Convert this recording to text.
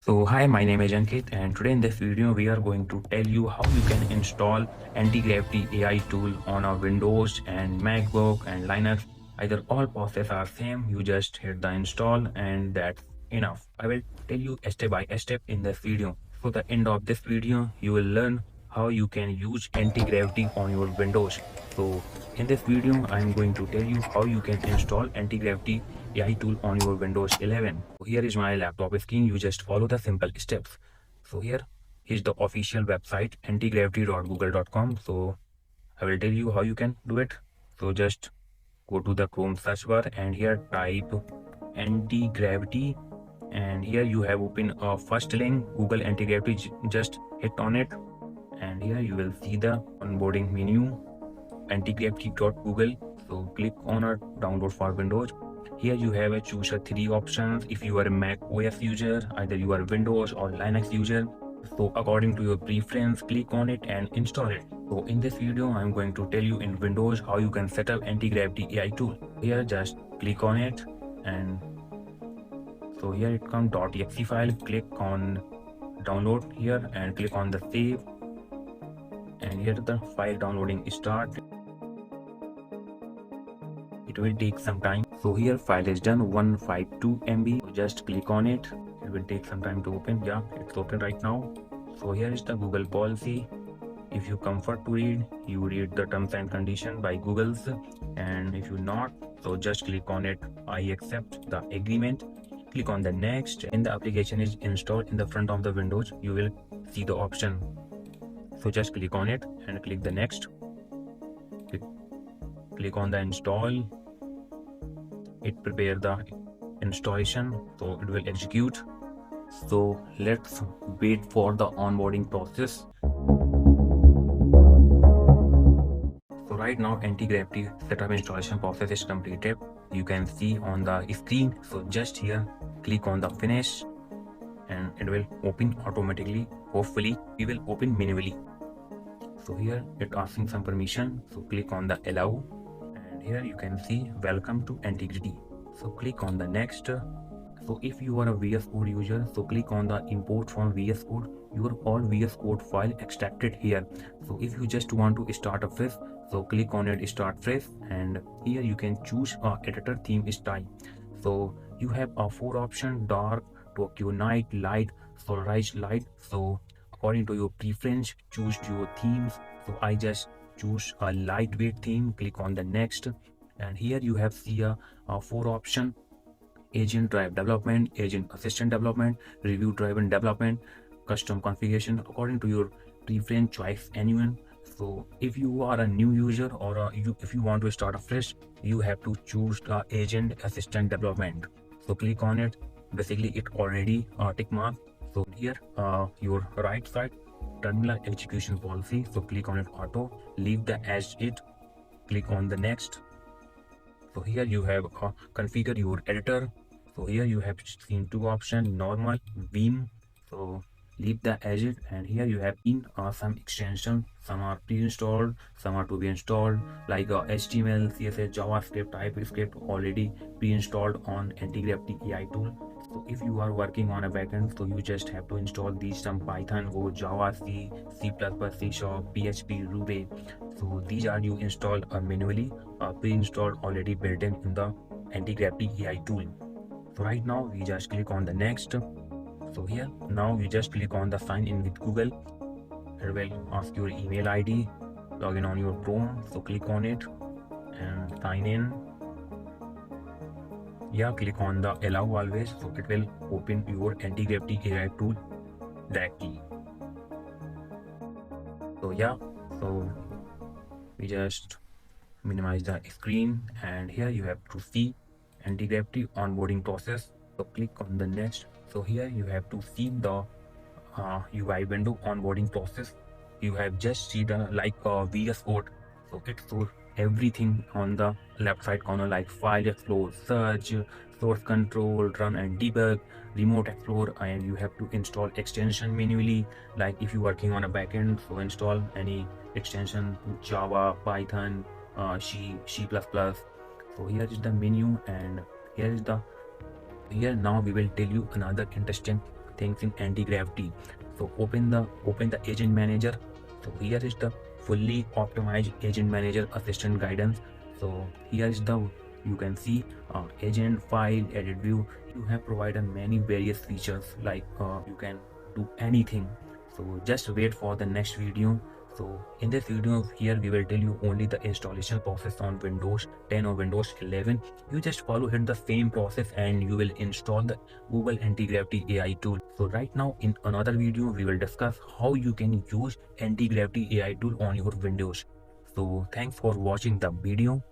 So hi, my name is Ankit, and today in this video we are going to tell you how you can install anti-gravity AI tool on a Windows and MacBook and Linux. Either all process are same, you just hit the install and that's enough. I will tell you step by step in this video. So the end of this video you will learn how you can use anti-gravity on your Windows. So in this video I am going to tell you how you can install anti-gravity AI tool on your Windows 11. So here is my laptop screen. You just follow the simple steps. So here is the official website antigravity.google.com. So I will tell you how you can do it. So just go to the Chrome search bar and here type anti-gravity, and here you have open a first link Google anti-gravity. Just hit on it and here you will see the onboarding menu antigravity.google. So click on a download for Windows. Here you have a choose a three options. If you are a Mac OS user, either you are Windows or Linux user, so according to your preference, click on it and install it. So in this video, I'm going to tell you in Windows how you can set up anti-gravity AI tool. Here just click on it, and so here it comes .exe file. Click on download here and click on the save, and here the file downloading start. It will take some time. So here file is done 152 MB. So just click on it. It will take some time to open. Yeah, it's open right now. So here is the Google policy. If you comfort to read, you read the terms and condition by Google's, and if you not, so just click on it. I accept the agreement. Click on the next, and the application is installed in the front of the Windows. You will see the option. So just click on it and click the next. Click on the install. It prepare the installation, so it will execute. So let's wait for the onboarding process. So right now anti-gravity setup installation process is completed. You can see on the screen. So just here click on the finish and it will open automatically. Hopefully we will open manually. So here it asking some permission, so click on the allow, and here you can see welcome to anti-gravity. So click on the next. So if you are a VS Code user, so click on the import from VS Code. Your all VS Code file extracted here. So if you just want to start a fresh, so click on it start fresh, and here you can choose a editor theme style. So you have a four option: dark, Tokyo night, light, sunrise light. So according to your preference, choose your themes. So I just choose a lightweight theme. Click on the next, and here you have see a four option: agent drive development, agent assistant development, review driven development, custom configuration according to your preference choice anyone. So if you are a new user or if you want to start afresh, you have to choose the agent assistant development. So click on it. Basically it already tick mark. So here your right side terminal execution policy, so click on it auto, leave the as it, click on the next. So here you have configure your editor. So here you have seen two options: normal, Vim. So leave the as it, and here you have in some extensions. Some are pre-installed, some are to be installed, like HTML, CSS, JavaScript, TypeScript already pre-installed on anti-gravity AI tool. So if you are working on a backend, so you just have to install these: some Python, Go, Java, C, C++, C Sharp, PHP, Ruby. So these are you install manually, pre-installed already built in the anti-gravity AI tool. So right now we just click on the next. So here now you just click on the sign in with Google. It will ask your email ID, login on your Chrome. So click on it and sign in. Yeah, click on the allow always, so it will open your anti-gravity AI tool directly. So yeah, so we just minimize the screen, and here you have to see anti-gravity onboarding process. So click on the next. So here you have to see the UI window onboarding process. You have just see the VS Code. So it shows everything on the left side corner, like file explore, search, source control, run and debug, remote explore, and you have to install extension manually. Like if you're working on a backend, so install any extension: Java, Python, C, C++. So here is the menu, and here is the here now we will tell you another interesting things in anti-gravity. So open the agent manager. So here is the fully optimized agent manager assistant guidance. So here is the, you can see agent file, edit view. You have provided many various features, like you can do anything. So just wait for the next video. So in this video here we will tell you only the installation process on Windows 10 or Windows 11. You just follow here the same process and you will install the Google Anti-Gravity AI tool. So right now in another video we will discuss how you can use Anti-Gravity AI tool on your Windows. So thanks for watching the video.